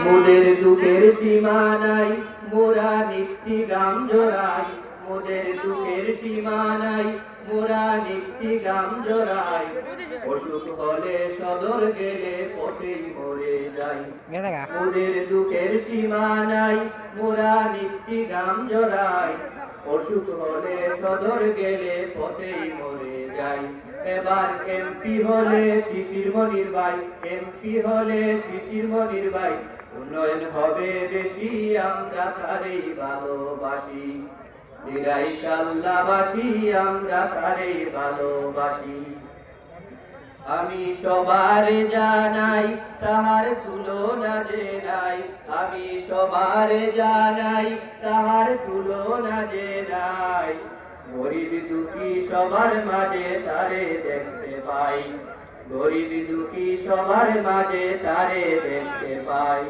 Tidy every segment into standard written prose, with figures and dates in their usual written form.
মোদের দুঃখের সীমা নাই, মোরা নিত্যি গাম জোড়াই। মোদের দুঃখের সীমা নাই, মোরা নিত্যি গাম জোড়াই। অসুখ হলে সদর গেলে পথেই মরে যাই। মোদের দুঃখের সীমা নাই, মোরা নিত্যি গাম জোড়াই। অসুখ হলে সদর গেলে পথেই মরে যাই। এবার এমপি হলে শিশির মনির ভাই, এমপি হলে শিশির মনির ভাই। উন্নয়ন হবে বেশি, আমরা তারেই ভালোবাসি। দিরাই সাল্লাবাসী, আমরা তারেই ভালোবাসি। আমি সবার জানাই, তাহার তুলনা যে নাই। আমি সবার জানাই, তাহার তুলনা যে নাই। গরিব দুঃখী সবার মাঝে তারে দেখতে পাই। গরিব দুঃখী সবার মাঝে তারে দেখতে পাই।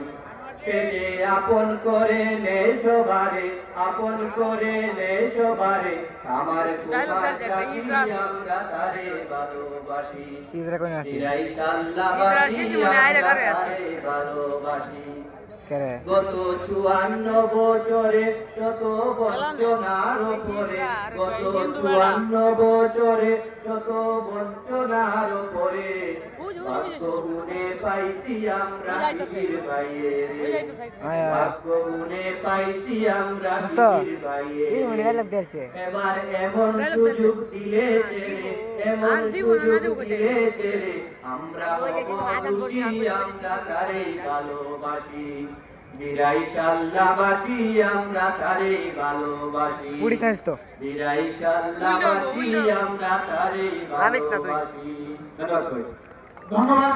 সে যে আপন করে নে সবারে, আপন করে নে সবারে। আমার আমরা তারে ভালোবাসি। দিরাই সাল্লাবাসী, আমরা তারে ভালোবাসি। গত 54 বছরে শত বঞ্চনার উপরে, গত 54 বছরে শত বঞ্চনার উপরে। ভাগ্যগুণে পাইছি আমরা শিশির ভাইয়ের, ভাগ্যগুণে পাইছি আমরা শিশির ভাইয়ের। এবার এমন সুযোগ দিলে ছেড়ে, এমন সুযোগ দিলে ছেড়ে। আমরা খুশি, আমরা তারেই ভালোবাসি। দিরাই সাল্লাবাসী, আমরা তারেই ভালোবাসি। দিরাই সাল্লাবাসী, আমরা তারেই ভালোবাসি। ধন্যবাদ।